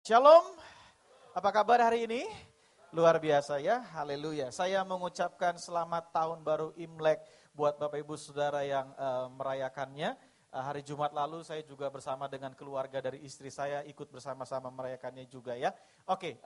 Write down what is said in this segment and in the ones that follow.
Shalom, apa kabar hari ini? Luar biasa ya, haleluya. Saya mengucapkan selamat tahun baru Imlek buat Bapak Ibu Saudara yang merayakannya. Hari Jumat lalu saya juga bersama dengan keluarga dari istri saya ikut bersama-sama merayakannya juga ya. Oke,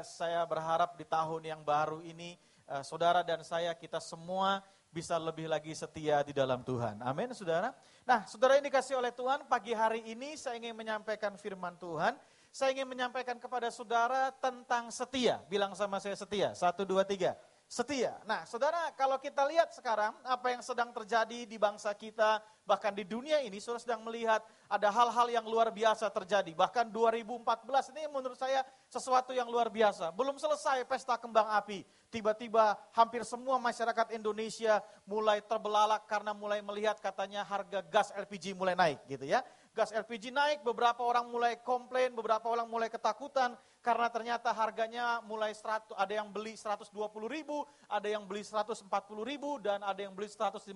saya berharap di tahun yang baru ini saudara dan saya kita semua bisa lebih lagi setia di dalam Tuhan. Amin saudara. Nah saudara yang dikasih oleh Tuhan, pagi hari ini saya ingin menyampaikan firman Tuhan. Saya ingin menyampaikan kepada saudara tentang setia. Bilang sama saya setia. 1, 2, 3. Setia. Nah saudara, kalau kita lihat sekarang apa yang sedang terjadi di bangsa kita, bahkan di dunia ini, saudara sedang melihat ada hal-hal yang luar biasa terjadi. Bahkan 2014 ini menurut saya sesuatu yang luar biasa. Belum selesai pesta kembang api. Tiba-tiba hampir semua masyarakat Indonesia mulai terbelalak karena mulai melihat katanya harga gas LPG mulai naik gitu ya. Gas LPG naik, beberapa orang mulai komplain, beberapa orang mulai ketakutan karena ternyata harganya mulai ada yang beli 120.000, ada yang beli 140.000 dan ada yang beli 150.000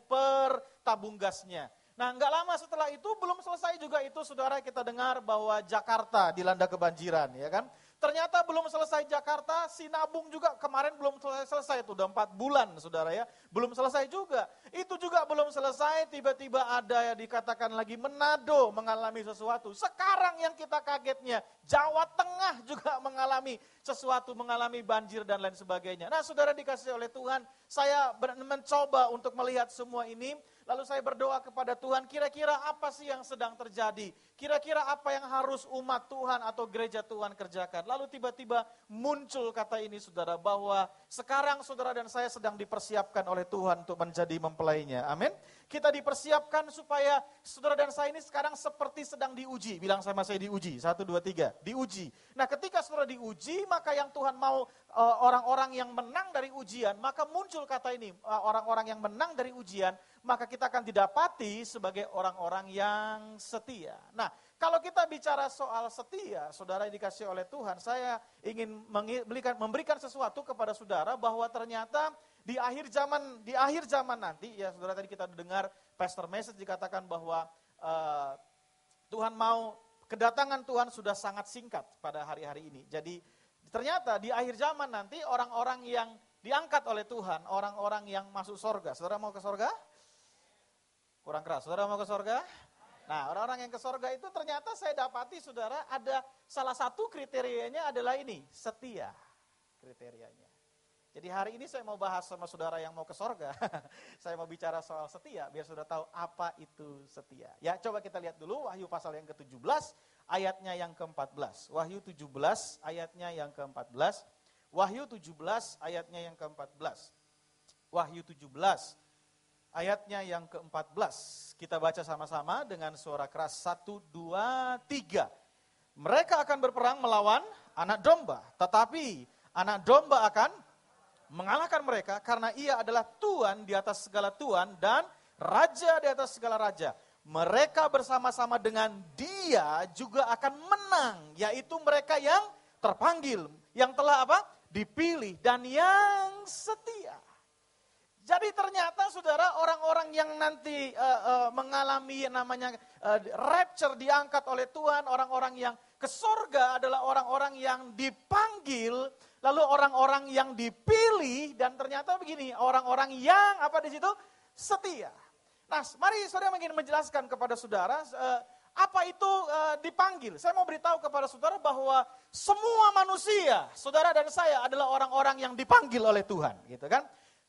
per tabung gasnya. Nah, nggak lama setelah itu belum selesai juga itu saudara kita dengar bahwa Jakarta dilanda kebanjiran, ya kan? Ternyata belum selesai Jakarta, Sinabung juga kemarin belum selesai, itu udah 4 bulan saudara ya, belum selesai juga. Itu juga belum selesai, tiba-tiba ada yang dikatakan lagi Manado mengalami sesuatu. Sekarang yang kita kagetnya, Jawa Tengah juga mengalami sesuatu, mengalami banjir dan lain sebagainya. Nah saudara dikasih oleh Tuhan, saya mencoba untuk melihat semua ini. Lalu saya berdoa kepada Tuhan, kira-kira apa sih yang sedang terjadi? Kira-kira apa yang harus umat Tuhan atau gereja Tuhan kerjakan? Lalu tiba-tiba muncul kata ini saudara, bahwa sekarang saudara dan saya sedang dipersiapkan oleh Tuhan untuk menjadi mempelainya. Amin. Kita dipersiapkan supaya saudara dan saya ini sekarang seperti sedang diuji. Bilang sama saya diuji, 1, 2, 3, diuji. Nah ketika saudara diuji, maka yang Tuhan mau orang-orang yang menang dari ujian, maka muncul kata ini, orang-orang yang menang dari ujian, maka kita akan didapati sebagai orang-orang yang setia. Nah, kalau kita bicara soal setia, saudara yang dikasih oleh Tuhan, saya ingin memberikan sesuatu kepada saudara bahwa ternyata di akhir zaman nanti, ya saudara tadi kita dengar pastor message dikatakan bahwa Tuhan mau, kedatangan Tuhan sudah sangat singkat pada hari-hari ini. Jadi ternyata di akhir zaman nanti orang-orang yang diangkat oleh Tuhan, orang-orang yang masuk sorga. Saudara mau ke sorga? Kurang keras, saudara mau ke sorga? Nah, orang-orang yang ke sorga itu ternyata saya dapati saudara ada salah satu kriterianya adalah ini, setia kriterianya. Jadi hari ini saya mau bahas sama saudara yang mau ke sorga, saya mau bicara soal setia, biar saudara tahu apa itu setia. Ya, coba kita lihat dulu Wahyu pasal yang ke-17, ayatnya yang ke-14. Wahyu 17, ayatnya yang ke-14. Wahyu 17, ayatnya yang ke-14. Wahyu 17, ayatnya yang ke-14, kita baca sama-sama dengan suara keras, 1, 2, 3. Mereka akan berperang melawan anak domba, tetapi anak domba akan mengalahkan mereka karena ia adalah Tuhan di atas segala Tuhan dan Raja di atas segala Raja. Mereka bersama-sama dengan dia juga akan menang, yaitu mereka yang terpanggil, yang telah apa? Dipilih dan yang setia. Jadi ternyata saudara orang-orang yang nanti mengalami yang namanya rapture diangkat oleh Tuhan, orang-orang yang ke sorga adalah orang-orang yang dipanggil, lalu orang-orang yang dipilih dan ternyata begini, orang-orang yang apa di situ? Setia. Nah, mari saudara ingin menjelaskan kepada saudara apa itu dipanggil. Saya mau beritahu kepada saudara bahwa semua manusia, saudara dan saya adalah orang-orang yang dipanggil oleh Tuhan, gitu kan?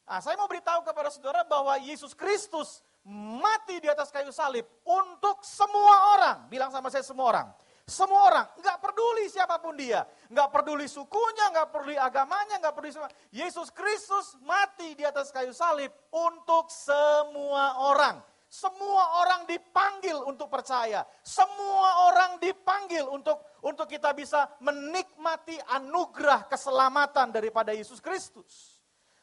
Nah, saya mau beritahu kepada saudara bahwa Yesus Kristus mati di atas kayu salib untuk semua orang. Bilang sama saya semua orang. Semua orang, nggak peduli siapapun dia. Nggak peduli sukunya, nggak peduli agamanya, nggak peduli semua. Yesus Kristus mati di atas kayu salib untuk semua orang. Semua orang dipanggil untuk percaya. Semua orang dipanggil untuk kita bisa menikmati anugerah keselamatan daripada Yesus Kristus.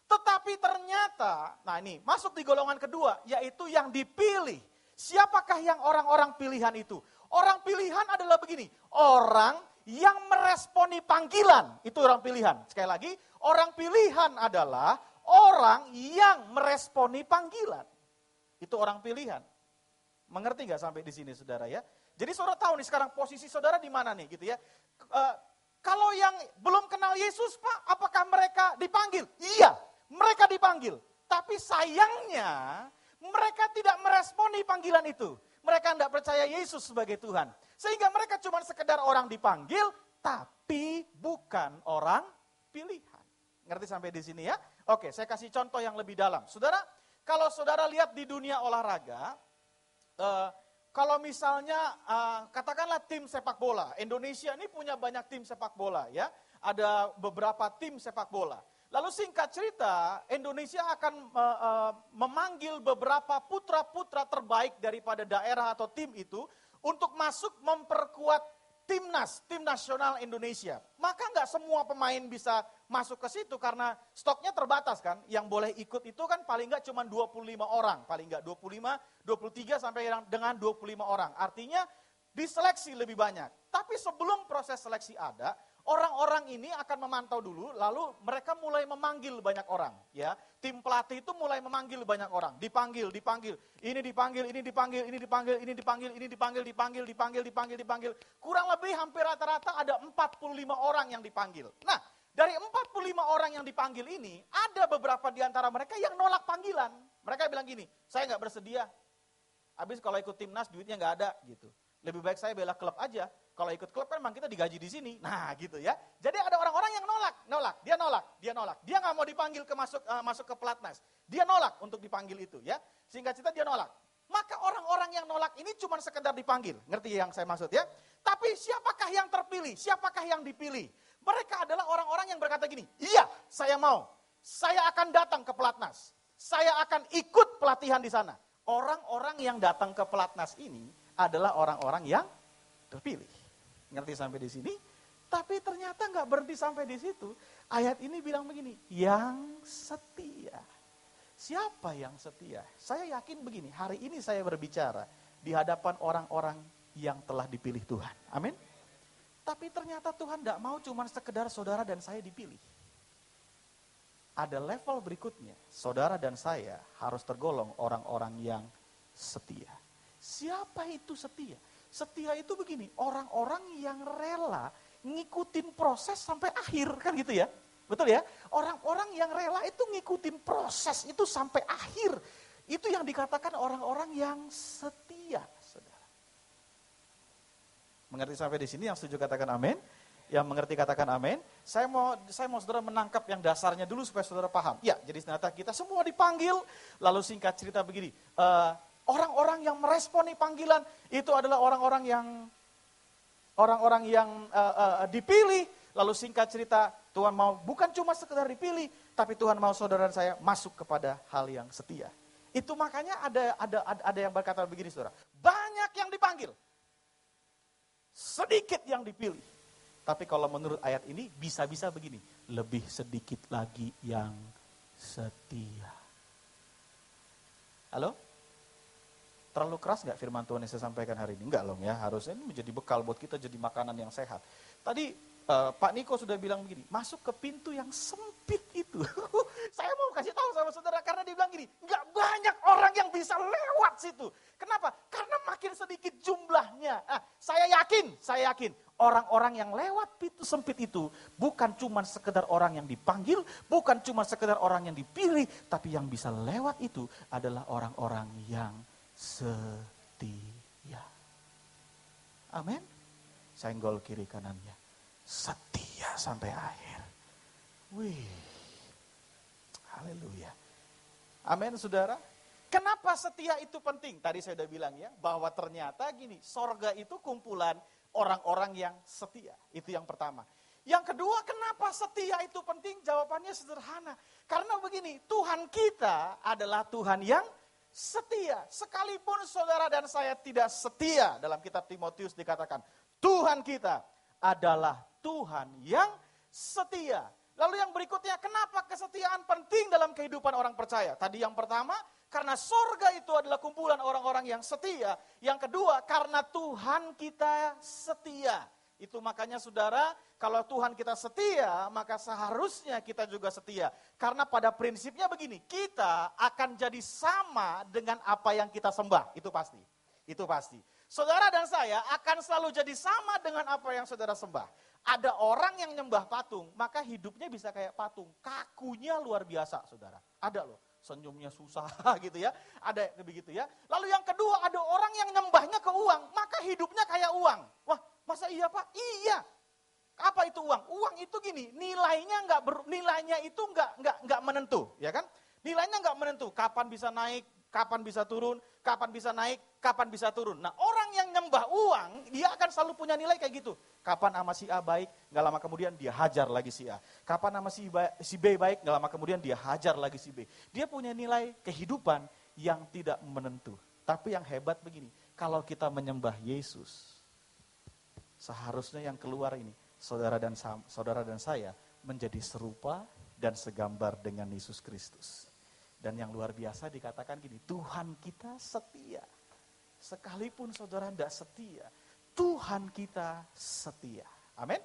Tetapi ternyata, nah ini masuk di golongan kedua, yaitu yang dipilih. Siapakah yang orang-orang pilihan itu? Orang pilihan adalah begini, orang yang meresponi panggilan, itu orang pilihan. Sekali lagi, orang pilihan adalah orang yang meresponi panggilan. Itu orang pilihan. Mengerti gak sampai di sini saudara ya? Jadi saudara tahu nih sekarang posisi saudara di mana nih gitu ya. Kalau yang belum kenal Yesus Pak, apakah mereka dipanggil? Iya, mereka dipanggil. Tapi sayangnya mereka tidak meresponi panggilan itu. Mereka tidak percaya Yesus sebagai Tuhan. Sehingga mereka cuma sekedar orang dipanggil, tapi bukan orang pilihan. Ngerti sampai di sini ya? Oke, saya kasih contoh yang lebih dalam. Saudara, kalau saudara lihat di dunia olahraga, kalau misalnya katakanlah tim sepak bola, Indonesia ini punya banyak tim sepak bola ya. Ada beberapa tim sepak bola. Lalu singkat cerita, Indonesia akan memanggil beberapa putra-putra terbaik daripada daerah atau tim itu untuk masuk memperkuat timnas, tim nasional Indonesia. Maka nggak semua pemain bisa masuk ke situ karena stoknya terbatas kan. Yang boleh ikut itu kan paling nggak cuma 25 orang, paling nggak 25, 23 sampai dengan 25 orang. Artinya diseleksi lebih banyak. Tapi sebelum proses seleksi ada, orang-orang ini akan memantau dulu, lalu mereka mulai memanggil banyak orang, ya. Tim pelatih itu mulai memanggil banyak orang, dipanggil. Ini dipanggil. Kurang lebih hampir rata-rata ada 45 orang yang dipanggil. Nah, dari 45 orang yang dipanggil ini, ada beberapa di antara mereka yang nolak panggilan. Mereka bilang gini, saya nggak bersedia. Habis kalau ikut timnas duitnya nggak ada, gitu. Lebih baik saya bela klub aja. Kalau ikut klub kan memang kita digaji di sini. Nah gitu ya. Jadi ada orang-orang yang nolak. Dia nggak mau dipanggil masuk ke pelatnas. Dia nolak untuk dipanggil itu ya. Singkat cerita dia nolak. Maka orang-orang yang nolak ini cuma sekedar dipanggil. Ngerti yang saya maksud ya? Tapi siapakah yang terpilih? Siapakah yang dipilih? Mereka adalah orang-orang yang berkata gini, iya saya mau. Saya akan datang ke pelatnas. Saya akan ikut pelatihan di sana. Orang-orang yang datang ke pelatnas ini adalah orang-orang yang terpilih. Ngerti sampai di sini? Tapi ternyata nggak berhenti sampai di situ. Ayat ini bilang begini, yang setia. Siapa yang setia? Saya yakin begini, hari ini saya berbicara di hadapan orang-orang yang telah dipilih Tuhan. Amin. Tapi ternyata Tuhan nggak mau cuma sekedar saudara dan saya dipilih. Ada level berikutnya, saudara dan saya harus tergolong orang-orang yang setia. Siapa itu setia? Setia itu begini, orang-orang yang rela ngikutin proses sampai akhir, kan gitu ya? Betul ya? Orang-orang yang rela itu ngikutin proses itu sampai akhir. Itu yang dikatakan orang-orang yang setia, saudara. Mengerti sampai di sini? Yang setuju katakan amin. Yang mengerti katakan amin. Saya mau saudara menangkap yang dasarnya dulu supaya saudara paham. Ya, jadi ternyata kita semua dipanggil, lalu singkat cerita begini. Orang-orang yang meresponi panggilan itu adalah orang-orang yang dipilih. Lalu singkat cerita, Tuhan mau bukan cuma sekedar dipilih, tapi Tuhan mau saudara dan saya masuk kepada hal yang setia. Itu makanya ada yang berkata begini, saudara. Banyak yang dipanggil, sedikit yang dipilih. Tapi kalau menurut ayat ini bisa-bisa begini, lebih sedikit lagi yang setia. Halo? Terlalu keras nggak firman Tuhan yang saya sampaikan hari ini? Enggak loh ya, harusnya ini menjadi bekal buat kita jadi makanan yang sehat. Tadi Pak Niko sudah bilang begini, masuk ke pintu yang sempit itu. Saya mau kasih tahu sama saudara karena dia bilang gini, nggak banyak orang yang bisa lewat situ. Kenapa? Karena makin sedikit jumlahnya. Saya yakin orang-orang yang lewat pintu sempit itu bukan cuma sekedar orang yang dipanggil, bukan cuma sekedar orang yang dipilih, tapi yang bisa lewat itu adalah orang-orang yang setia. Amin. Senggol kiri kanannya. Setia sampai akhir. Wih. Haleluya. Amin, saudara. Kenapa setia itu penting? Tadi saya sudah bilang ya, bahwa ternyata gini, sorga itu kumpulan orang-orang yang setia. Itu yang pertama. Yang kedua, kenapa setia itu penting? Jawabannya sederhana. Karena begini, Tuhan kita adalah Tuhan yang setia. Sekalipun saudara dan saya tidak setia, dalam kitab Timotius dikatakan, Tuhan kita adalah Tuhan yang setia. Lalu yang berikutnya, kenapa kesetiaan penting dalam kehidupan orang percaya? Tadi yang pertama, karena sorga itu adalah kumpulan orang-orang yang setia. Yang kedua, karena Tuhan kita setia. Itu makanya saudara, kalau Tuhan kita setia, maka seharusnya kita juga setia. Karena pada prinsipnya begini, kita akan jadi sama dengan apa yang kita sembah. Itu pasti. Itu pasti. Saudara dan saya akan selalu jadi sama dengan apa yang saudara sembah. Ada orang yang nyembah patung, maka hidupnya bisa kayak patung. Kakunya luar biasa, saudara. Ada loh, senyumnya susah gitu ya. Ada begitu ya. Lalu yang kedua, ada orang yang nyembahnya ke uang, maka hidupnya kayak uang. Wah, masa iya Pak? Iya. Apa itu uang? Uang itu gini, nilainya itu nggak menentu, ya kan? Nilainya nggak menentu. Kapan bisa naik? Kapan bisa turun, kapan bisa naik, kapan bisa turun. Nah, orang yang nyembah uang, dia akan selalu punya nilai kayak gitu. Kapan sama si A baik, gak lama kemudian dia hajar lagi si A. Kapan sama si B baik, gak lama kemudian dia hajar lagi si B. Dia punya nilai kehidupan yang tidak menentu. Tapi yang hebat begini, kalau kita menyembah Yesus, seharusnya yang keluar ini, saudara dan saya menjadi serupa dan segambar dengan Yesus Kristus. Dan yang luar biasa dikatakan gini, Tuhan kita setia. Sekalipun saudara tidak setia, Tuhan kita setia. Amin.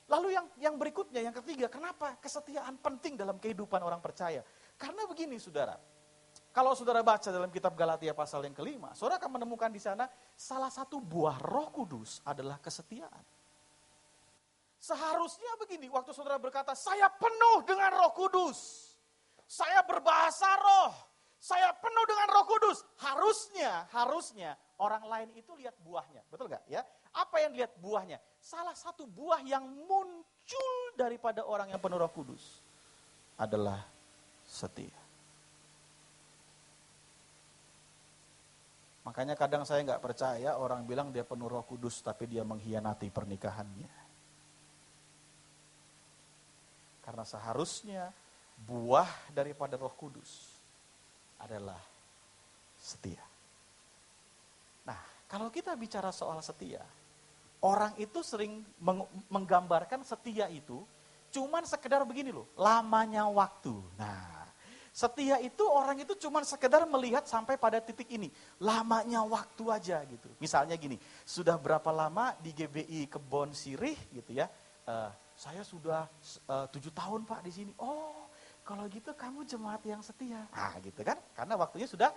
Lalu yang berikutnya, yang ketiga, kenapa kesetiaan penting dalam kehidupan orang percaya? Karena begini saudara, kalau saudara baca dalam kitab Galatia pasal yang kelima, saudara akan menemukan di sana salah satu buah Roh Kudus adalah kesetiaan. Seharusnya begini, waktu saudara berkata, saya penuh dengan Roh Kudus. Saya berbahasa roh, saya penuh dengan Roh Kudus. Harusnya orang lain itu lihat buahnya, betul gak ya? Apa yang lihat buahnya? Salah satu buah yang muncul daripada orang yang penuh Roh Kudus adalah setia. Makanya kadang saya gak percaya orang bilang dia penuh Roh Kudus tapi dia mengkhianati pernikahannya. Karena seharusnya buah daripada Roh Kudus adalah setia. Nah, kalau kita bicara soal setia, orang itu sering menggambarkan setia itu cuman sekedar begini loh, lamanya waktu. Nah, setia itu orang itu cuman sekedar melihat sampai pada titik ini, lamanya waktu aja gitu. Misalnya gini, sudah berapa lama di GBI Kebon Sirih gitu ya? Saya sudah 7 tahun Pak di sini. Oh, kalau gitu kamu jemaat yang setia. Nah gitu kan, karena waktunya sudah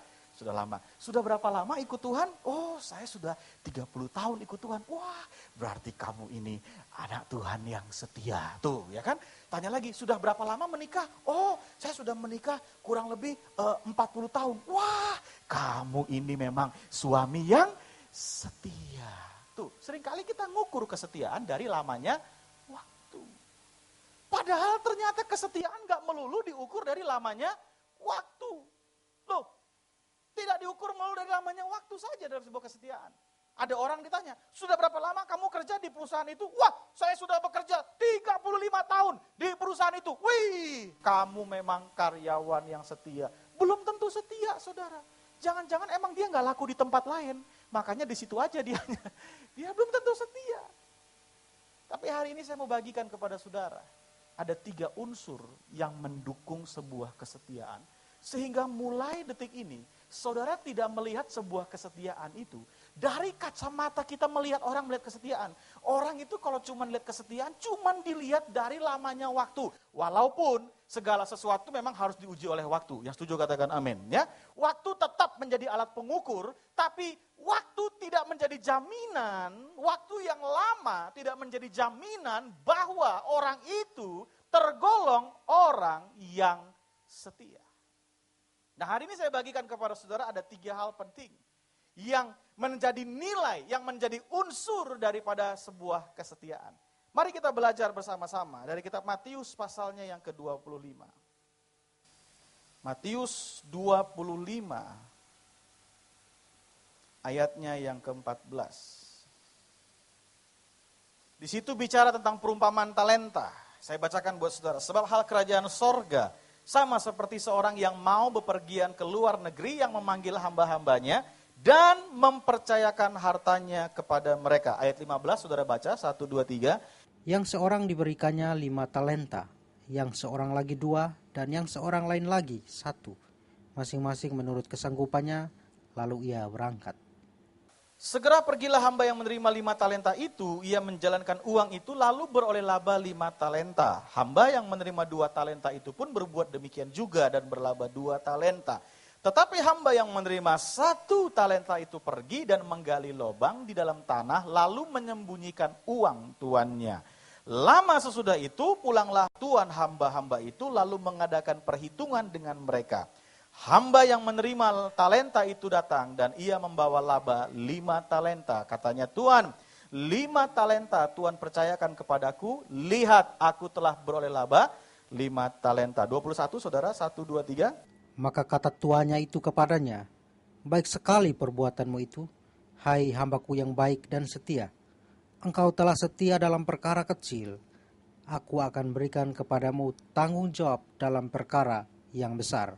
lama. Sudah berapa lama ikut Tuhan? Oh saya sudah 30 tahun ikut Tuhan. Wah berarti kamu ini anak Tuhan yang setia. Tuh ya kan, tanya lagi sudah berapa lama menikah? Oh saya sudah menikah kurang lebih 40 tahun. Wah kamu ini memang suami yang setia. Tuh seringkali kita ngukur kesetiaan dari lamanya waktu. Padahal ternyata kesetiaan gak melulu diukur dari lamanya waktu. Loh, tidak diukur melulu dari lamanya waktu saja dalam sebuah kesetiaan. Ada orang ditanya, sudah berapa lama kamu kerja di perusahaan itu? Wah, saya sudah bekerja 35 tahun di perusahaan itu. Wih, kamu memang karyawan yang setia. Belum tentu setia, saudara. Jangan-jangan emang dia gak laku di tempat lain. Makanya di situ aja dia belum tentu setia. Tapi hari ini saya mau bagikan kepada saudara. Ada 3 unsur yang mendukung sebuah kesetiaan. Sehingga mulai detik ini, saudara tidak melihat sebuah kesetiaan itu. Dari kacamata kita melihat kesetiaan. Orang itu kalau cuma lihat kesetiaan, cuma dilihat dari lamanya waktu. Walaupun segala sesuatu memang harus diuji oleh waktu. Yang setuju katakan amin. Ya, waktu tetap menjadi alat pengukur, tapi waktu tidak menjadi jaminan, waktu yang lama tidak menjadi jaminan bahwa orang itu tergolong orang yang setia. Nah hari ini saya bagikan kepada saudara ada 3 hal penting yang menjadi nilai, yang menjadi unsur daripada sebuah kesetiaan. Mari kita belajar bersama-sama dari kitab Matius pasalnya yang ke-25. Matius 25 ayatnya yang ke-14. Di situ bicara tentang perumpamaan talenta. Saya bacakan buat saudara. Sebab hal kerajaan sorga sama seperti seorang yang mau bepergian ke luar negeri yang memanggil hamba-hambanya dan mempercayakan hartanya kepada mereka. Ayat 15 saudara baca, 1, 2, 3. Yang seorang diberikannya 5 talenta, yang seorang lagi 2, dan yang seorang lain lagi 1. Masing-masing menurut kesanggupannya, lalu ia berangkat. Segera pergilah hamba yang menerima 5 talenta itu, ia menjalankan uang itu lalu beroleh laba 5 talenta. Hamba yang menerima 2 talenta itu pun berbuat demikian juga dan berlaba 2 talenta. Tetapi hamba yang menerima 1 talenta itu pergi dan menggali lubang di dalam tanah, lalu menyembunyikan uang tuannya. Lama sesudah itu pulanglah tuan hamba-hamba itu lalu mengadakan perhitungan dengan mereka. Hamba yang menerima talenta itu datang dan ia membawa laba 5 talenta. Katanya, Tuan, 5 talenta Tuhan percayakan kepadaku, lihat aku telah beroleh laba 5 talenta. 21 saudara, 1, 2, 3. Maka kata tuannya itu kepadanya, baik sekali perbuatanmu itu, hai hambaku yang baik dan setia. Engkau telah setia dalam perkara kecil, aku akan berikan kepadamu tanggung jawab dalam perkara yang besar.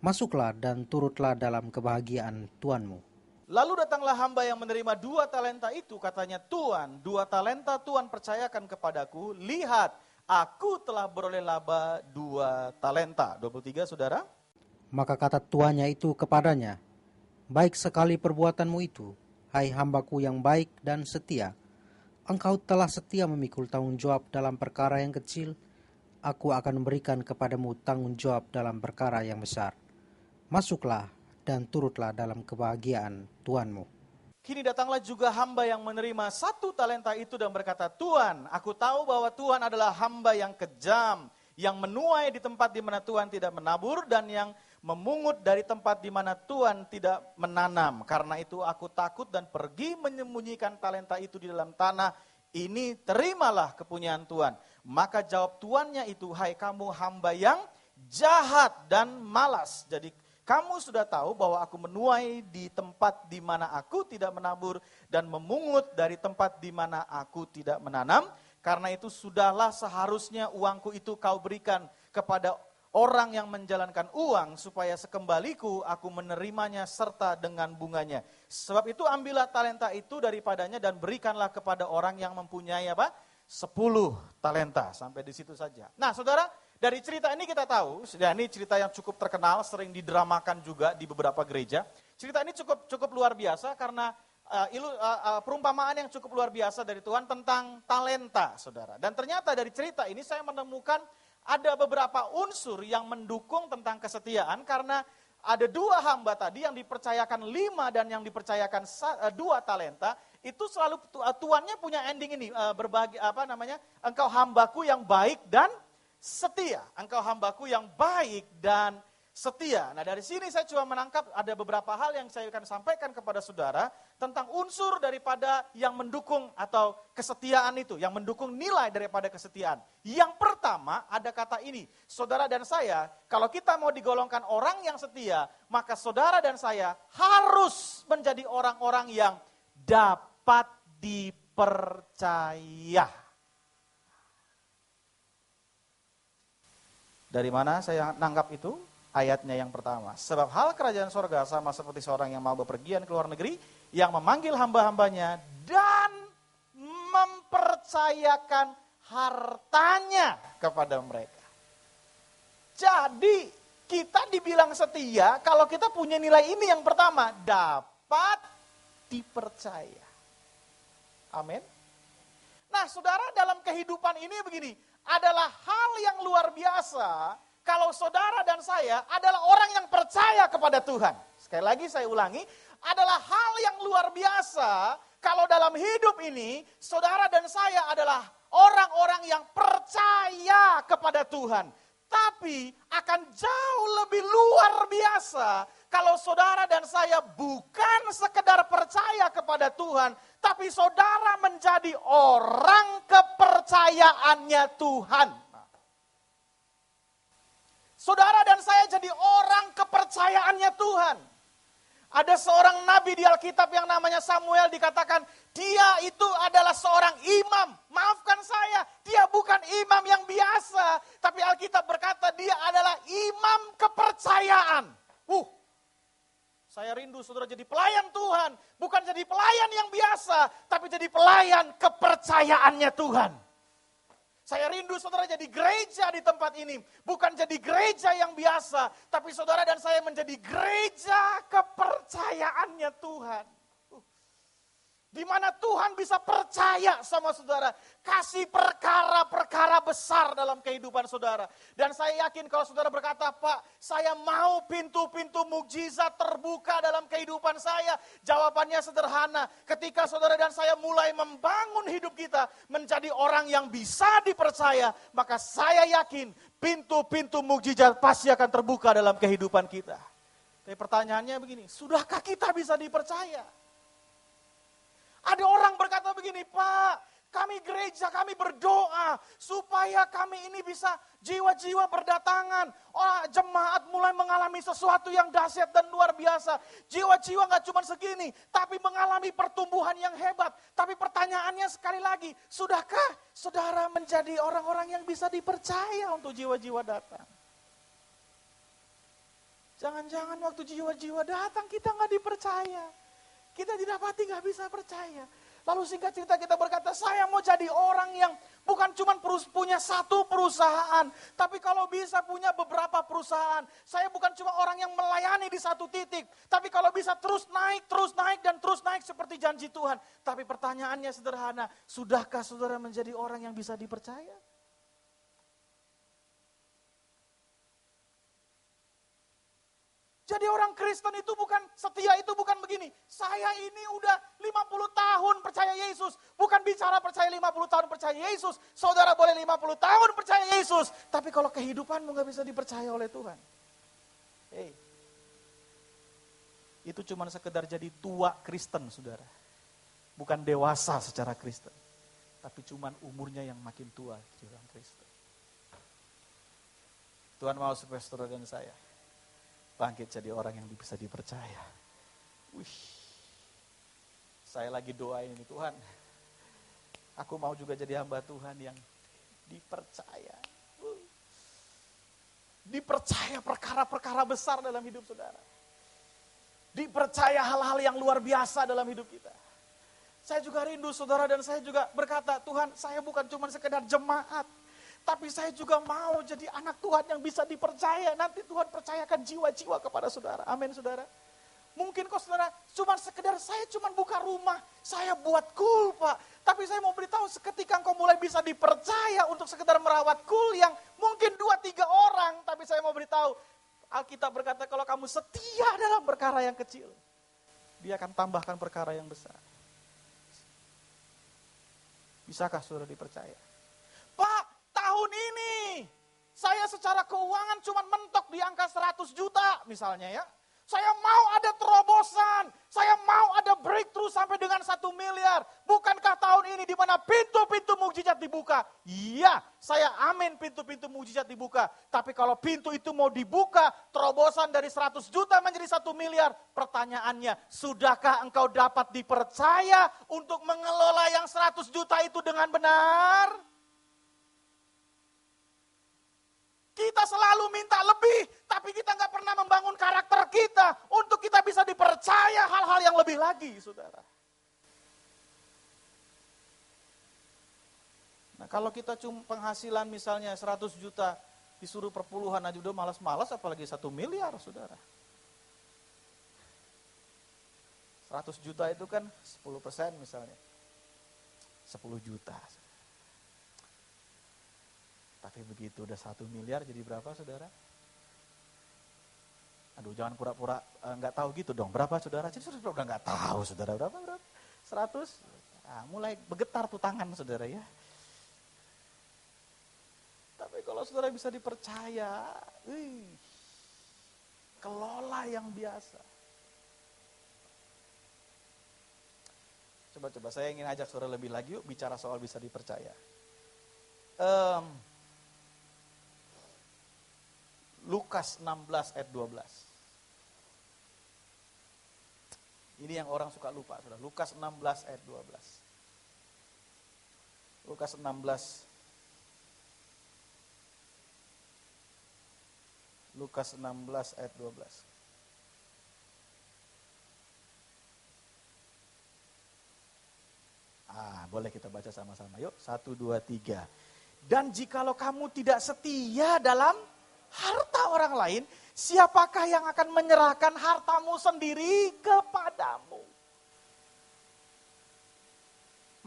Masuklah dan turutlah dalam kebahagiaan tuanmu. Lalu datanglah hamba yang menerima 2 talenta itu, katanya, Tuan, 2 talenta Tuhan percayakan kepadaku, lihat aku telah beroleh laba 2 talenta. 23 saudara. Maka kata tuannya itu kepadanya, baik sekali perbuatanmu itu, hai hambaku yang baik dan setia. Engkau telah setia memikul tanggung jawab dalam perkara yang kecil, aku akan memberikan kepadamu tanggung jawab dalam perkara yang besar. Masuklah dan turutlah dalam kebahagiaan Tuanmu. Kini datanglah juga hamba yang menerima 1 talenta itu dan berkata, Tuan, aku tahu bahwa Tuhan adalah hamba yang kejam, yang menuai di tempat di mana Tuhan tidak menabur dan yang memungut dari tempat di mana Tuhan tidak menanam. Karena itu aku takut dan pergi menyembunyikan talenta itu di dalam tanah. Ini terimalah kepunyaan Tuhan. Maka jawab tuannya itu, hai kamu hamba yang jahat dan malas. Jadi kamu sudah tahu bahwa aku menuai di tempat di mana aku tidak menabur dan memungut dari tempat di mana aku tidak menanam. Karena itu sudahlah seharusnya uangku itu kau berikan kepada orang yang menjalankan uang supaya sekembaliku aku menerimanya serta dengan bunganya. Sebab itu ambillah talenta itu daripadanya dan berikanlah kepada orang yang mempunyai apa? 10 talenta. Sampai di situ saja. Nah saudara, dari cerita ini kita tahu, ini cerita yang cukup terkenal, sering didramakan juga di beberapa gereja. Cerita ini cukup luar biasa karena perumpamaan yang cukup luar biasa dari Tuhan tentang talenta, saudara. Dan ternyata dari cerita ini saya menemukan ada beberapa unsur yang mendukung tentang kesetiaan karena ada 2 hamba tadi yang dipercayakan 5 dan yang dipercayakan 2 talenta. Itu selalu tuannya punya ending ini, berbagi engkau hambaku yang baik dan setia. Engkau hambaku yang baik dan setia. Nah dari sini saya cuma menangkap ada beberapa hal yang saya akan sampaikan kepada saudara tentang unsur daripada yang mendukung atau kesetiaan itu, yang mendukung nilai daripada kesetiaan. Yang pertama ada kata ini, saudara dan saya, kalau kita mau digolongkan orang yang setia, maka saudara dan saya harus menjadi orang-orang yang dapat dipercaya. Dari mana saya nangkap itu? Ayatnya yang pertama. Sebab hal kerajaan sorga sama seperti seorang yang mau bepergian ke luar negeri, yang memanggil hamba-hambanya dan mempercayakan hartanya kepada mereka. Jadi kita dibilang setia kalau kita punya nilai ini yang pertama, dapat dipercaya. Amin. Nah saudara, dalam kehidupan ini begini, adalah hal yang luar biasa kalau saudara dan saya adalah orang yang percaya kepada Tuhan. Sekali lagi saya ulangi, adalah hal yang luar biasa kalau dalam hidup ini saudara dan saya adalah orang-orang yang percaya kepada Tuhan. Tapi akan jauh lebih luar biasa kalau saudara dan saya bukan sekedar percaya kepada Tuhan, tapi saudara menjadi orang kepercayaannya Tuhan. Saudara dan saya jadi orang kepercayaannya Tuhan. Ada seorang nabi di Alkitab yang namanya Samuel, dikatakan dia itu adalah seorang imam. Maafkan saya, dia bukan imam yang biasa. Tapi Alkitab berkata dia adalah imam kepercayaan. Saya rindu saudara jadi pelayan Tuhan. Bukan jadi pelayan yang biasa, tapi jadi pelayan kepercayaannya Tuhan. Saya rindu saudara jadi gereja di tempat ini. Bukan jadi gereja yang biasa. Tapi saudara dan saya menjadi gereja kepercayaannya Tuhan. Di mana Tuhan bisa percaya sama saudara. Kasih perkara-perkara besar dalam kehidupan saudara. Dan saya yakin kalau saudara berkata, Pak, saya mau pintu-pintu mukjizat terbuka dalam kehidupan saya. Jawabannya sederhana. Ketika saudara dan saya mulai membangun hidup kita menjadi orang yang bisa dipercaya, maka saya yakin pintu-pintu mukjizat pasti akan terbuka dalam kehidupan kita. Tapi pertanyaannya begini, sudahkah kita bisa dipercaya? Ada orang berkata begini, Pak, kami gereja, kami berdoa supaya kami ini bisa jiwa-jiwa berdatangan. Jemaat mulai mengalami sesuatu yang dahsyat dan luar biasa. Jiwa-jiwa gak cuma segini, tapi mengalami pertumbuhan yang hebat. Tapi pertanyaannya sekali lagi, sudahkah saudara menjadi orang-orang yang bisa dipercaya untuk jiwa-jiwa datang? Jangan-jangan waktu jiwa-jiwa datang kita gak dipercaya. Kita didapati gak bisa percaya. Lalu singkat cerita kita berkata, saya mau jadi orang yang bukan cuma punya satu perusahaan. Tapi kalau bisa punya beberapa perusahaan. Saya bukan cuma orang yang melayani di satu titik. Tapi kalau bisa terus naik dan terus naik seperti janji Tuhan. Tapi pertanyaannya sederhana, sudahkah saudara menjadi orang yang bisa dipercaya? Jadi orang Kristen itu bukan, setia itu bukan begini. Saya ini udah 50 tahun percaya Yesus. Bukan bicara percaya 50 tahun percaya Yesus. Saudara boleh 50 tahun percaya Yesus. Tapi kalau kehidupanmu gak bisa dipercaya oleh Tuhan. Hey, itu cuma sekedar jadi tua Kristen, saudara. Bukan dewasa secara Kristen. Tapi cuma umurnya yang makin tua di orang Kristen. Tuhan mau supaya saudara dan saya bangkit jadi orang yang bisa dipercaya. Saya lagi doain ini, Tuhan, aku mau juga jadi hamba Tuhan yang dipercaya. Dipercaya perkara-perkara besar dalam hidup saudara. Dipercaya hal-hal yang luar biasa dalam hidup kita. Saya juga rindu saudara dan saya juga berkata, Tuhan, saya bukan cuma sekedar jemaat. Tapi saya juga mau jadi anak Tuhan yang bisa dipercaya. Nanti Tuhan percayakan jiwa-jiwa kepada saudara. Amin, saudara. Mungkin kok saudara cuma sekedar saya cuma buka rumah. Saya buat kul, Pak. Tapi saya mau beritahu seketika engkau mulai bisa dipercaya untuk sekedar merawat kul yang mungkin 2-3 orang. Tapi saya mau beritahu, Alkitab berkata kalau kamu setia dalam perkara yang kecil, Dia akan tambahkan perkara yang besar. Bisakah saudara dipercaya? Pak, tahun ini saya secara keuangan cuma mentok di angka 100 juta misalnya ya. Saya mau ada terobosan, saya mau ada breakthrough sampai dengan 1 miliar. Bukankah tahun ini di mana pintu-pintu mukjizat dibuka? Iya, saya amin pintu-pintu mukjizat dibuka. Tapi kalau pintu itu mau dibuka, terobosan dari 100 juta menjadi 1 miliar. Pertanyaannya, sudahkah engkau dapat dipercaya untuk mengelola yang 100 juta itu dengan benar? Kita selalu minta lebih, tapi kita nggak pernah membangun karakter kita untuk kita bisa dipercaya hal-hal yang lebih lagi, saudara. Nah, kalau kita cuma penghasilan misalnya 100 juta, disuruh perpuluhan aja udah malas-malas, apalagi 1 miliar, saudara. 100 juta itu kan 10% misalnya. 10 juta. Tapi begitu udah 1 miliar jadi berapa, saudara? Aduh, jangan pura-pura nggak tahu gitu dong. Berapa, saudara? Jadi saudara udah nggak tahu, saudara. Berapa? 100? Nah, mulai bergetar tuh tangan, saudara ya. Tapi kalau saudara bisa dipercaya, kelola yang biasa. Coba-coba saya ingin ajak saudara lebih lagi yuk bicara soal bisa dipercaya. Lukas 16 ayat 12. Ini yang orang suka lupa, saudara. Lukas 16 ayat 12. Lukas 16. Lukas 16 ayat 12. Boleh kita baca sama-sama. Yuk, 1, 2, 3. Dan jikalau kamu tidak setia dalam harta orang lain, siapakah yang akan menyerahkan hartamu sendiri kepadamu?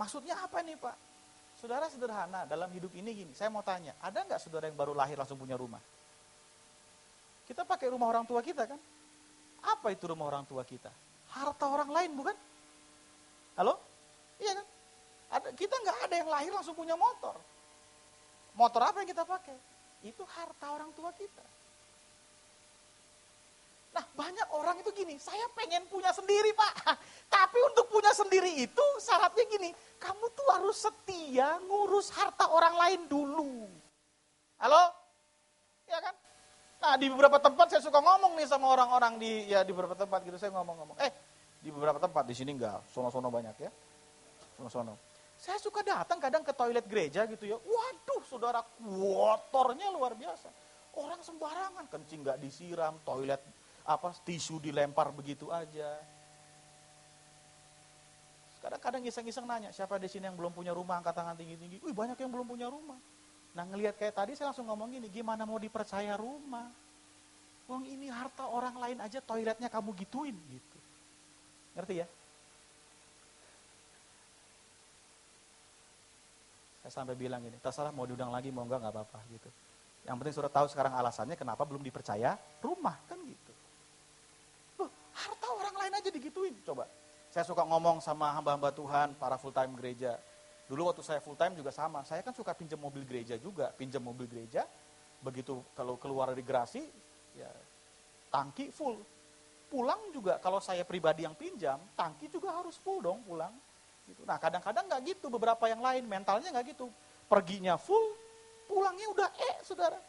Maksudnya apa nih Pak? Saudara sederhana, dalam hidup ini gini, saya mau tanya, ada nggak saudara yang baru lahir langsung punya rumah? Kita pakai rumah orang tua kita kan? Apa itu rumah orang tua kita? Harta orang lain bukan? Halo? Iya kan? Kita nggak ada yang lahir langsung punya motor. Motor apa yang kita pakai? Itu harta orang tua kita. Nah banyak orang itu gini, saya pengen punya sendiri Pak. Tapi untuk punya sendiri itu syaratnya gini, kamu tuh harus setia ngurus harta orang lain dulu. Halo? Ya kan? Nah di beberapa tempat saya suka ngomong nih sama orang-orang di beberapa tempat gitu, saya ngomong-ngomong. Di beberapa tempat, di sini enggak, sono-sono banyak ya. Sono-sono. Saya suka datang kadang ke toilet gereja gitu ya. Waduh saudara, kotornya luar biasa. Orang sembarangan, kencing nggak disiram, toilet tisu dilempar begitu aja. Kadang-kadang iseng-iseng nanya, siapa di sini yang belum punya rumah, angkat tangan tinggi-tinggi. Wih banyak yang belum punya rumah. Nah ngelihat kayak tadi saya langsung ngomong gini, gimana mau dipercaya rumah? Wong ini harta orang lain aja toiletnya kamu gituin gitu. Ngerti ya? Saya sampai bilang gini, terserah mau diundang lagi mau enggak apa-apa gitu. Yang penting sudah tahu sekarang alasannya kenapa belum dipercaya rumah kan gitu. Harta orang lain aja digituin. Coba, saya suka ngomong sama hamba-hamba Tuhan, para full time gereja. Dulu waktu saya full time juga sama, saya kan suka pinjam mobil gereja juga. Pinjam mobil gereja, begitu kalau keluar dari gerasi, ya tangki full. Pulang juga, kalau saya pribadi yang pinjam, tangki juga harus full dong pulang. Gitu. Nah kadang-kadang gak gitu, beberapa yang lain mentalnya gak gitu. Perginya full, pulangnya udah saudara.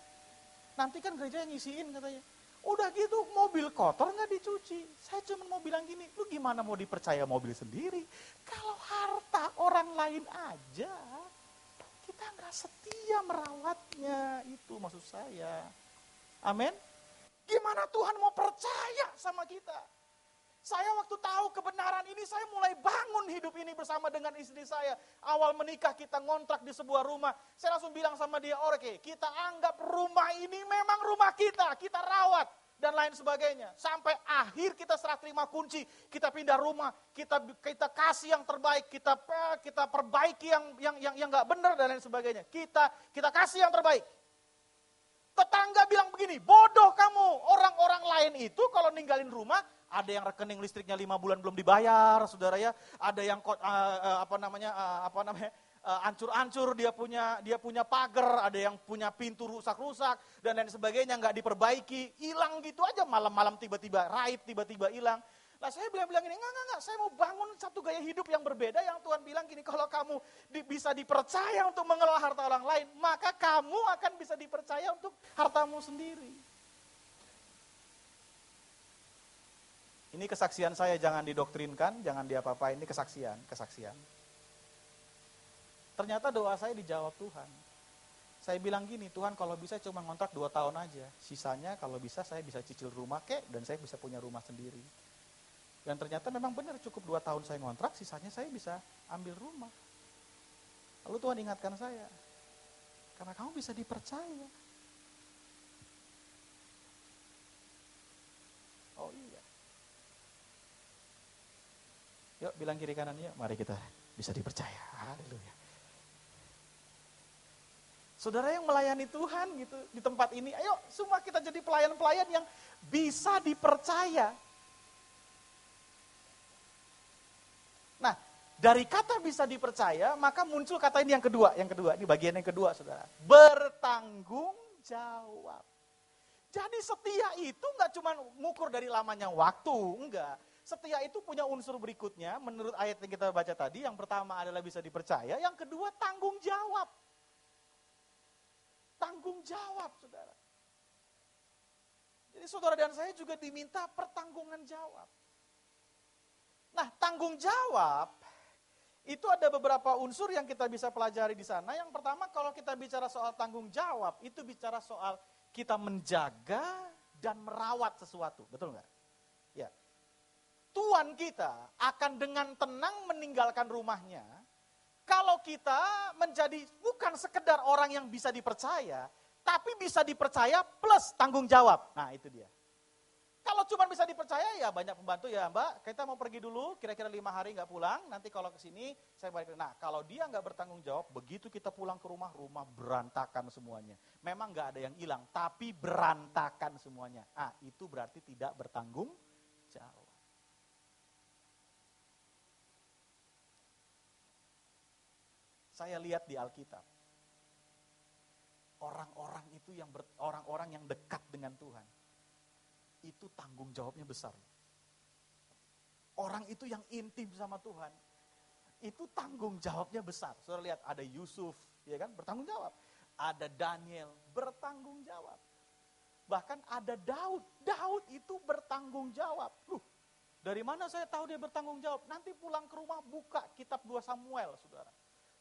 Nanti kan gereja yang ngisiin katanya. Udah gitu mobil kotor gak dicuci. Saya cuma mau bilang gini, lu gimana mau dipercaya mobil sendiri? Kalau harta orang lain aja, kita gak setia merawatnya. Itu maksud saya. Amin. Gimana Tuhan mau percaya sama kita? Saya waktu tahu kebenaran ini, saya mulai bangun hidup ini bersama dengan istri saya. Awal menikah kita ngontrak di sebuah rumah. Saya langsung bilang sama dia, oke, kita anggap rumah ini memang rumah kita rawat dan lain sebagainya. Sampai akhir kita serah terima kunci, kita pindah rumah, kita kasih yang terbaik, kita perbaiki yang nggak benar dan lain sebagainya. Kita kasih yang terbaik. Tetangga bilang begini, bodoh kamu, orang-orang lain itu kalau ninggalin rumah, ada yang rekening listriknya 5 bulan belum dibayar, saudara ya. Ada yang ancur-ancur, dia punya pagar, ada yang punya pintu rusak-rusak dan lain sebagainya, nggak diperbaiki, hilang gitu aja, malam-malam tiba-tiba raib, tiba-tiba hilang. Nah saya bilang ini, enggak, saya mau bangun satu gaya hidup yang berbeda, yang Tuhan bilang gini, kalau kamu bisa dipercaya untuk mengelola harta orang lain, maka kamu akan bisa dipercaya untuk hartamu sendiri. Ini kesaksian saya, jangan didoktrinkan, jangan diapa-apain, ini kesaksian. Ternyata doa saya dijawab Tuhan. Saya bilang gini, Tuhan kalau bisa cuma ngontrak 2 tahun aja, sisanya kalau bisa saya bisa cicil rumah dan saya bisa punya rumah sendiri. Dan ternyata memang benar cukup 2 tahun saya ngontrak, sisanya saya bisa ambil rumah. Lalu Tuhan ingatkan saya, karena kamu bisa dipercaya. Oh iya. Yuk bilang kiri kanan yuk, mari kita bisa dipercaya. Haleluya. Saudara yang melayani Tuhan gitu di tempat ini, ayo semua kita jadi pelayan-pelayan yang bisa dipercaya. Nah, dari kata bisa dipercaya, maka muncul kata ini yang kedua, ini bagian yang kedua, saudara. Bertanggung jawab. Jadi setia itu nggak cuma ngukur dari lamanya waktu, enggak. Setia itu punya unsur berikutnya, menurut ayat yang kita baca tadi, yang pertama adalah bisa dipercaya, yang kedua tanggung jawab. Tanggung jawab, saudara. Jadi saudara dan saya juga diminta pertanggungan jawab. Nah, tanggung jawab itu ada beberapa unsur yang kita bisa pelajari di sana. Yang pertama, kalau kita bicara soal tanggung jawab, itu bicara soal kita menjaga dan merawat sesuatu, betul nggak? Ya. Tuan kita akan dengan tenang meninggalkan rumahnya, kalau kita menjadi bukan sekedar orang yang bisa dipercaya, tapi bisa dipercaya plus tanggung jawab. Nah, itu dia. Kalau cuma bisa dipercaya ya banyak pembantu ya Mbak, kita mau pergi dulu, kira-kira 5 hari nggak pulang, nanti kalau ke sini saya balik. Nah kalau dia nggak bertanggung jawab, begitu kita pulang ke rumah, rumah berantakan semuanya. Memang nggak ada yang hilang, tapi berantakan semuanya. Ah itu berarti tidak bertanggung jawab. Saya lihat di Alkitab, orang-orang yang dekat dengan Tuhan, itu tanggung jawabnya besar. Orang itu yang intim sama Tuhan, itu tanggung jawabnya besar. Saudara lihat ada Yusuf, ya kan, bertanggung jawab. Ada Daniel, bertanggung jawab. Bahkan ada Daud, Daud itu bertanggung jawab. Dari mana saya tahu dia bertanggung jawab? Nanti pulang ke rumah buka kitab 2 Samuel, saudara.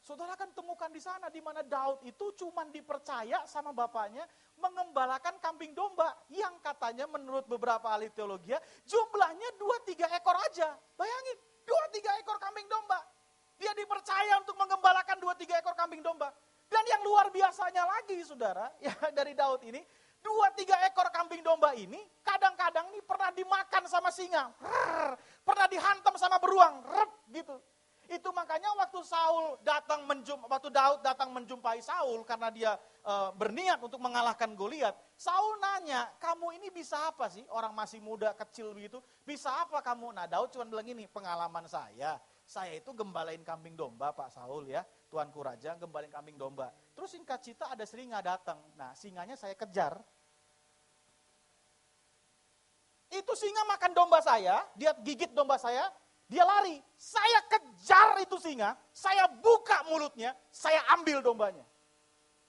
Saudara akan temukan di sana di mana Daud itu cuma dipercaya sama bapaknya mengembalakan kambing domba yang katanya menurut beberapa ahli teologi jumlahnya 2-3 ekor aja. Bayangin, 2-3 ekor kambing domba. Dia dipercaya untuk mengembalakan 2-3 ekor kambing domba. Dan yang luar biasanya lagi saudara, ya dari Daud ini, 2-3 ekor kambing domba ini kadang-kadang nih pernah dimakan sama singa, pernah dihantam sama beruang, gitu. Itu makanya waktu Daud datang menjumpai Saul karena dia berniat untuk mengalahkan Goliat. Saul nanya, kamu ini bisa apa sih? Orang masih muda, kecil begitu, bisa apa kamu? Nah Daud cuma bilang gini, pengalaman saya itu gembalain kambing domba Pak Saul ya, Tuanku Raja gembalain kambing domba. Terus singkat cerita ada singa datang, nah singanya saya kejar. Itu singa makan domba saya, dia gigit domba saya, dia lari, saya kejar itu singa, saya buka mulutnya, saya ambil dombanya.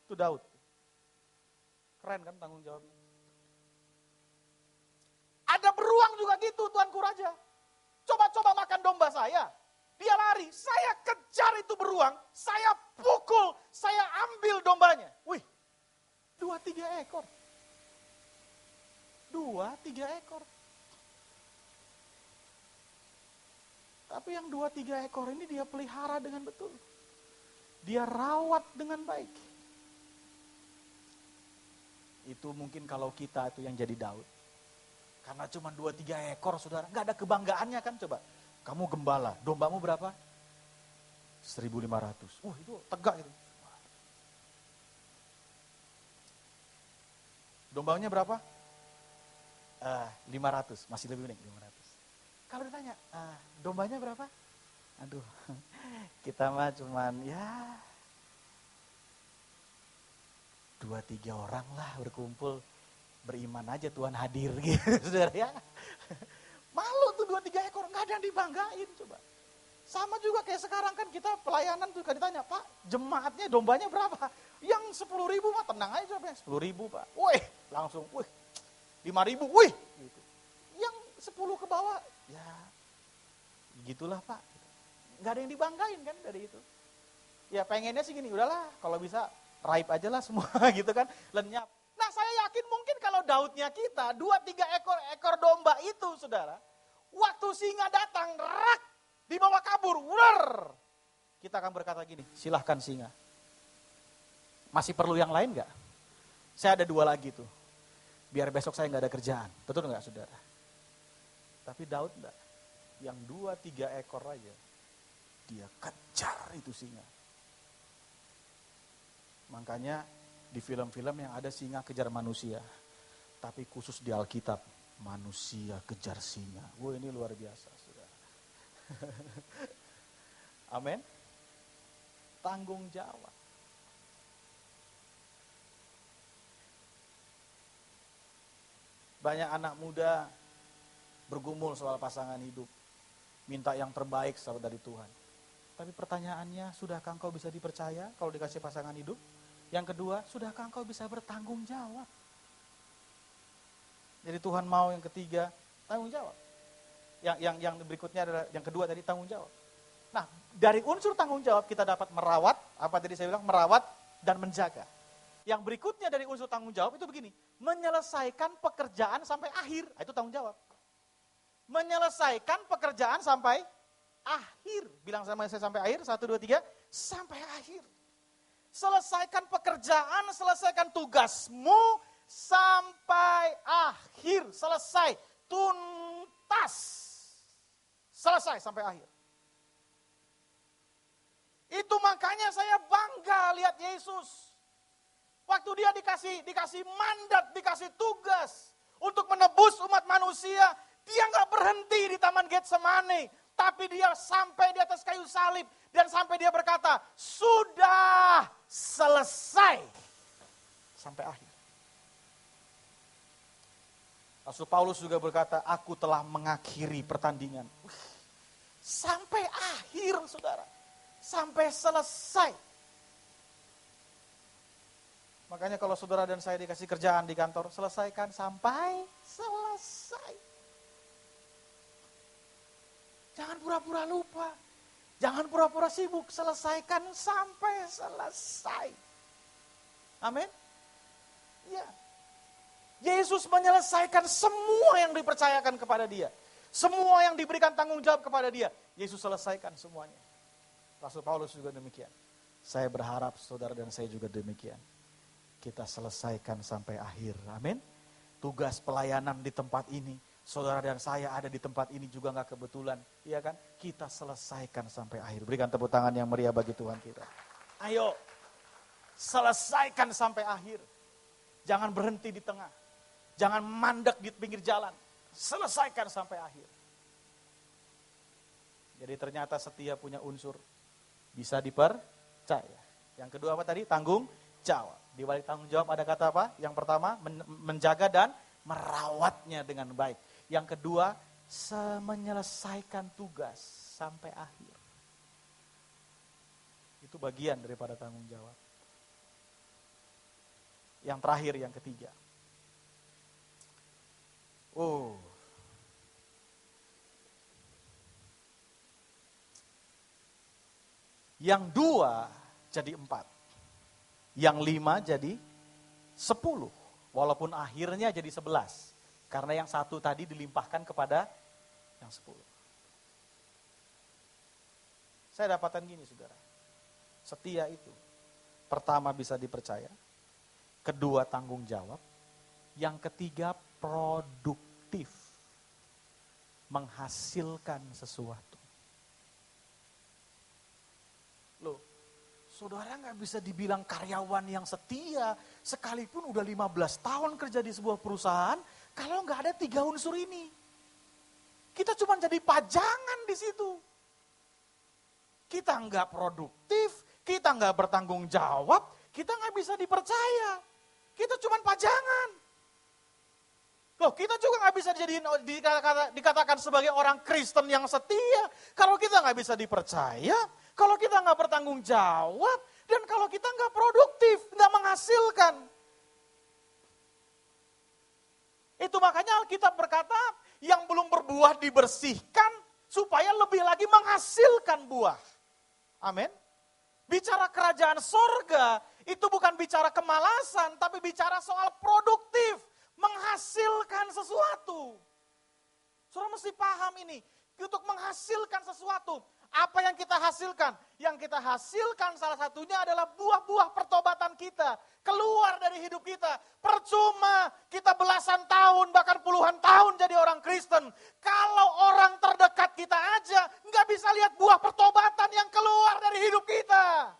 Itu Daud. Keren kan tanggung jawabnya. Ada beruang juga gitu Tuanku Raja. Coba-coba makan domba saya, dia lari, saya kejar itu beruang, saya pukul, saya ambil dombanya. Wih, 2-3 ekor. 2-3 ekor. Tapi yang 2-3 ekor ini dia pelihara dengan betul. Dia rawat dengan baik. Itu mungkin kalau kita itu yang jadi Daud. Karena cuma 2-3 ekor saudara, gak ada kebanggaannya kan coba. Kamu gembala, dombamu berapa? 1.500. Itu tegak itu. Dombanya berapa? 500, masih lebih banyak 500. Kalau ditanya, dombanya berapa? Aduh, kita mah cuman ya 2-3 orang lah berkumpul, beriman aja Tuhan hadir gitu, saudara ya. Malu tuh 2-3 ekor, nggak ada yang dibanggain coba. Sama juga kayak sekarang kan kita pelayanan tuh kan ditanya, Pak jemaatnya dombanya berapa? Yang 10.000 mah tenang aja jawabnya, 10.000 Pak. Wih, langsung, 5.000, wih. Gitu. Yang 10 ke bawah, ya gitulah Pak. Nggak ada yang dibanggain kan dari itu. Ya pengennya sih gini, udahlah kalau bisa raib aja lah semua gitu kan, lenyap. Nah saya yakin mungkin kalau Daudnya kita, 2-3 ekor domba itu saudara, waktu singa datang, dibawa kabur, kita akan berkata gini, silahkan singa. Masih perlu yang lain nggak? Saya ada 2 lagi tuh, biar besok saya nggak ada kerjaan, betul nggak saudara? Tapi Daud enggak. Yang 2-3 ekor aja, dia kejar itu singa. Makanya di film-film yang ada singa kejar manusia. Tapi khusus di Alkitab, manusia kejar singa. Ini luar biasa, saudara. Amin. Tanggung jawab. Banyak anak muda bergumul soal pasangan hidup, minta yang terbaik dari Tuhan. Tapi pertanyaannya, sudahkah engkau bisa dipercaya kalau dikasih pasangan hidup? Yang kedua, sudahkah engkau bisa bertanggung jawab? Jadi Tuhan mau yang ketiga, tanggung jawab. Yang berikutnya adalah, yang kedua tadi tanggung jawab. Nah, dari unsur tanggung jawab kita dapat merawat, apa tadi saya bilang, merawat dan menjaga. Yang berikutnya dari unsur tanggung jawab itu begini, menyelesaikan pekerjaan sampai akhir, itu tanggung jawab. Menyelesaikan pekerjaan sampai akhir. Bilang sama saya sampai akhir, 1, 2, 3, sampai akhir. Selesaikan pekerjaan, selesaikan tugasmu sampai akhir. Selesai. tuntas. Selesai sampai akhir. Itu makanya saya bangga lihat Yesus. Waktu dia dikasih mandat, dikasih tugas untuk menebus umat manusia, dia nggak berhenti di Taman Getsemane, tapi dia sampai di atas kayu salib dan sampai dia berkata, sudah selesai sampai akhir. Rasul Paulus juga berkata, aku telah mengakhiri pertandingan. Sampai akhir, saudara, sampai selesai. Makanya kalau saudara dan saya dikasih kerjaan di kantor, selesaikan sampai selesai. Jangan pura-pura lupa. Jangan pura-pura sibuk. Selesaikan sampai selesai. Amin. Ya. Yesus menyelesaikan semua yang dipercayakan kepada dia. Semua yang diberikan tanggung jawab kepada dia. Yesus selesaikan semuanya. Rasul Paulus juga demikian. Saya berharap saudara dan saya juga demikian. Kita selesaikan sampai akhir. Amin. Tugas pelayanan di tempat ini, saudara dan saya ada di tempat ini juga gak kebetulan. Iya kan? Kita selesaikan sampai akhir. Berikan tepuk tangan yang meriah bagi Tuhan kita. Ayo, selesaikan sampai akhir. Jangan berhenti di tengah. Jangan mandek di pinggir jalan. Selesaikan sampai akhir. Jadi ternyata setia punya unsur. Bisa dipercaya. Yang kedua apa tadi? Tanggung jawab. Di balik tanggung jawab ada kata apa? Yang pertama, menjaga dan merawatnya dengan baik. Yang kedua, menyelesaikan tugas sampai akhir. Itu bagian daripada tanggung jawab. Yang terakhir, yang ketiga. Yang 2 jadi 4. Yang 5 jadi 10. Walaupun akhirnya jadi 11. Karena yang 1 tadi dilimpahkan kepada yang 10. Saya dapatkan gini saudara. Setia itu. Pertama bisa dipercaya. Kedua tanggung jawab. Yang ketiga produktif. Menghasilkan sesuatu. Loh. Saudara gak bisa dibilang karyawan yang setia, sekalipun udah 15 tahun kerja di sebuah perusahaan, kalau gak ada 3 unsur ini. Kita cuma jadi pajangan di situ. Kita gak produktif, kita gak bertanggung jawab, kita gak bisa dipercaya. Kita cuma pajangan. Loh, kita juga gak bisa dikatakan sebagai orang Kristen yang setia, kalau kita gak bisa dipercaya. Kalau kita nggak bertanggung jawab, dan kalau kita nggak produktif, nggak menghasilkan. Itu makanya Alkitab berkata, yang belum berbuah dibersihkan, supaya lebih lagi menghasilkan buah. Amin. Bicara kerajaan sorga, itu bukan bicara kemalasan, tapi bicara soal produktif, menghasilkan sesuatu. Saudara mesti paham ini, untuk menghasilkan sesuatu. Apa yang kita hasilkan? Yang kita hasilkan salah satunya adalah buah-buah pertobatan kita. Keluar dari hidup kita. Percuma kita belasan tahun, bahkan puluhan tahun jadi orang Kristen. Kalau orang terdekat kita aja nggak bisa lihat buah pertobatan yang keluar dari hidup kita.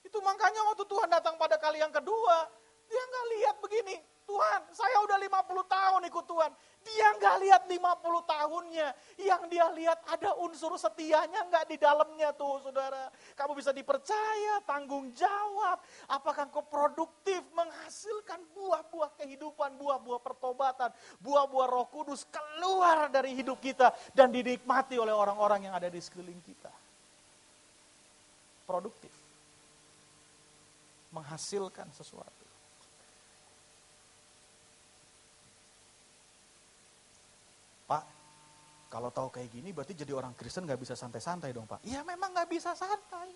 Itu makanya waktu Tuhan datang pada kali yang kedua, dia nggak lihat begini. Tuhan, saya udah 50 tahun ikut Tuhan. Dia nggak lihat 50 tahunnya. Yang dia lihat ada unsur setianya nggak di dalamnya tuh saudara. Kamu bisa dipercaya, tanggung jawab. Apakah kau produktif menghasilkan buah-buah kehidupan, buah-buah pertobatan. Buah-buah Roh Kudus keluar dari hidup kita. Dan dinikmati oleh orang-orang yang ada di sekeliling kita. Produktif. Menghasilkan sesuatu. Pak, kalau tahu kayak gini berarti jadi orang Kristen gak bisa santai-santai dong Pak. Iya memang gak bisa santai.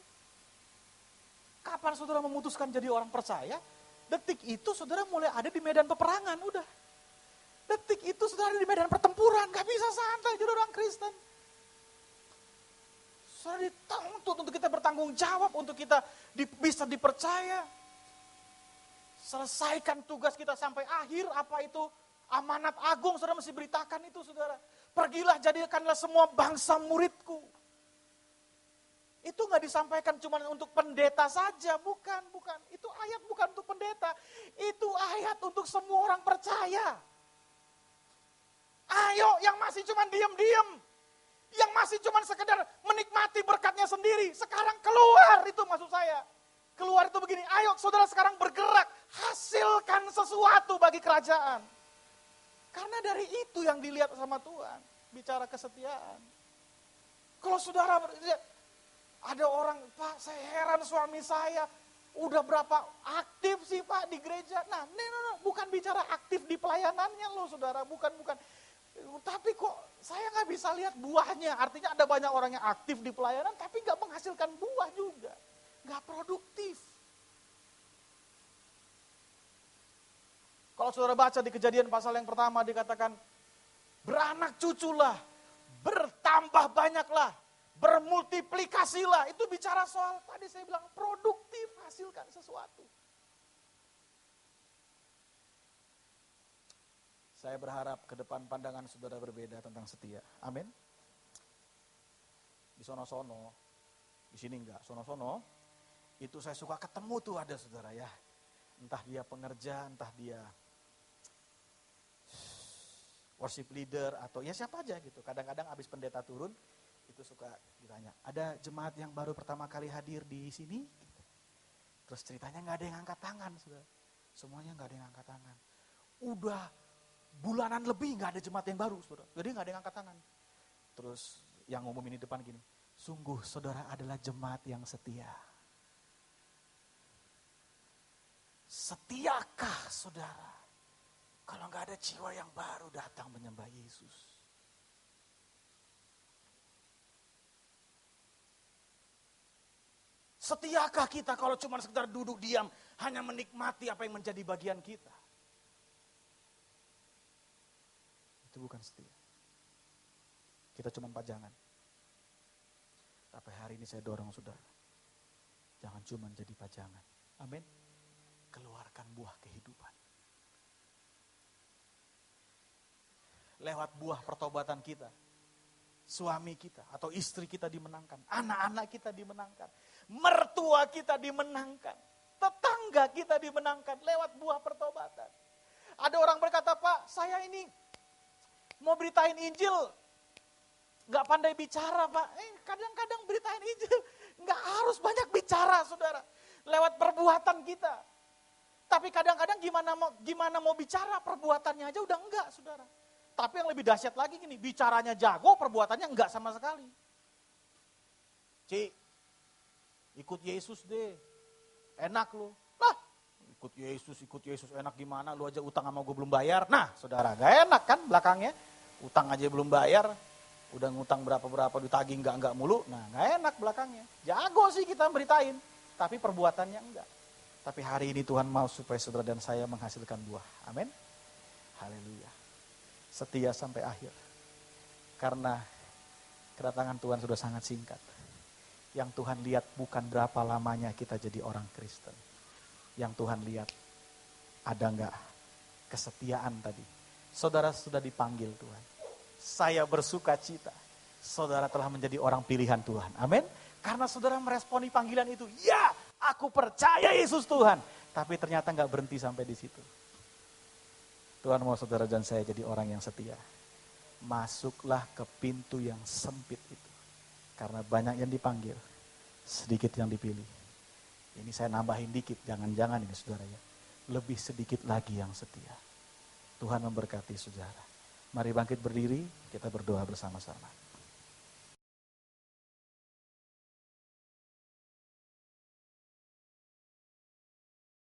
Kapan saudara memutuskan jadi orang percaya? Detik itu saudara mulai ada di medan peperangan, udah. Detik itu saudara ada di medan pertempuran, gak bisa santai jadi orang Kristen. Saudara dituntut untuk kita bertanggung jawab, untuk kita bisa dipercaya. Selesaikan tugas kita sampai akhir. Apa itu amanat agung, saudara mesti beritakan itu, saudara. Pergilah, jadikanlah semua bangsa muridku. Itu nggak disampaikan cuma untuk pendeta saja, bukan. Itu ayat bukan untuk pendeta. Itu ayat untuk semua orang percaya. Ayo, yang masih cuma diam-diam, yang masih cuma sekedar menikmati berkatnya sendiri, sekarang keluar, itu maksud saya. Keluar itu begini, ayo saudara sekarang bergerak, hasilkan sesuatu bagi kerajaan. Karena dari itu yang dilihat sama Tuhan, bicara kesetiaan. Kalau saudara, ada orang, Pak saya heran suami saya, udah berapa aktif sih Pak di gereja. Nah, bukan bicara aktif di pelayanannya loh saudara, bukan. Tapi kok saya nggak bisa lihat buahnya, artinya ada banyak orang yang aktif di pelayanan, tapi nggak menghasilkan buah juga. Nggak produktif. Kalau saudara baca di Kejadian pasal yang pertama dikatakan, beranak cuculah, bertambah banyaklah, bermultiplikasilah. Itu bicara soal tadi saya bilang produktif, hasilkan sesuatu. Saya berharap ke depan pandangan saudara berbeda tentang setia. Amin. Di sono-sono, di sini enggak, sono-sono, itu saya suka ketemu tuh ada saudara ya. Entah dia pengerja, entah dia worship leader, atau ya siapa aja gitu. Kadang-kadang habis pendeta turun, itu suka ditanya, ada jemaat yang baru pertama kali hadir di sini? Terus ceritanya nggak ada yang angkat tangan, saudara. Semuanya nggak ada yang angkat tangan. Udah bulanan lebih nggak ada jemaat yang baru, saudara. Jadi nggak ada yang angkat tangan. Terus yang ngumumin di depan gini, sungguh saudara adalah jemaat yang setia. Setiakah saudara kalau nggak ada jiwa yang baru datang menyembah Yesus? Setiakah kita kalau cuma sekedar duduk diam, hanya menikmati apa yang menjadi bagian kita? Itu bukan setia. Kita cuma pajangan. Tapi hari ini saya dorong saudara, jangan cuma jadi pajangan. Amin. Keluarkan buah kehidupan. Lewat buah pertobatan kita, suami kita atau istri kita dimenangkan, anak-anak kita dimenangkan, mertua kita dimenangkan, tetangga kita dimenangkan lewat buah pertobatan. Ada orang berkata, Pak, saya ini mau beritain Injil, gak pandai bicara Pak. Kadang-kadang beritain Injil, gak harus banyak bicara saudara. Lewat perbuatan kita. Tapi kadang-kadang gimana mau bicara, perbuatannya aja udah enggak saudara. Tapi yang lebih dahsyat lagi gini, bicaranya jago, perbuatannya enggak sama sekali. Cik, ikut Yesus deh, enak lu. Lah, ikut Yesus enak gimana, lu aja utang sama gue belum bayar. Nah saudara, gak enak kan belakangnya, utang aja belum bayar, udah ngutang berapa-berapa ditagih enggak mulu, nah gak enak belakangnya. Jago sih kita beritain, tapi perbuatannya enggak. Tapi hari ini Tuhan mau supaya saudara dan saya menghasilkan buah, amin. Haleluya. Setia sampai akhir. Karena kedatangan Tuhan sudah sangat singkat. Yang Tuhan lihat bukan berapa lamanya kita jadi orang Kristen. Yang Tuhan lihat ada enggak kesetiaan tadi. Saudara sudah dipanggil Tuhan. Saya bersuka cita. Saudara telah menjadi orang pilihan Tuhan. Amin. Karena saudara meresponi panggilan itu. Ya, aku percaya Yesus Tuhan. Tapi ternyata enggak berhenti sampai di situ. Tuhan mau saudara dan saya jadi orang yang setia. Masuklah ke pintu yang sempit itu. Karena banyak yang dipanggil, sedikit yang dipilih. Ini saya nambahin dikit, jangan-jangan ini saudara ya. Lebih sedikit lagi yang setia. Tuhan memberkati saudara. Mari bangkit berdiri, kita berdoa bersama-sama.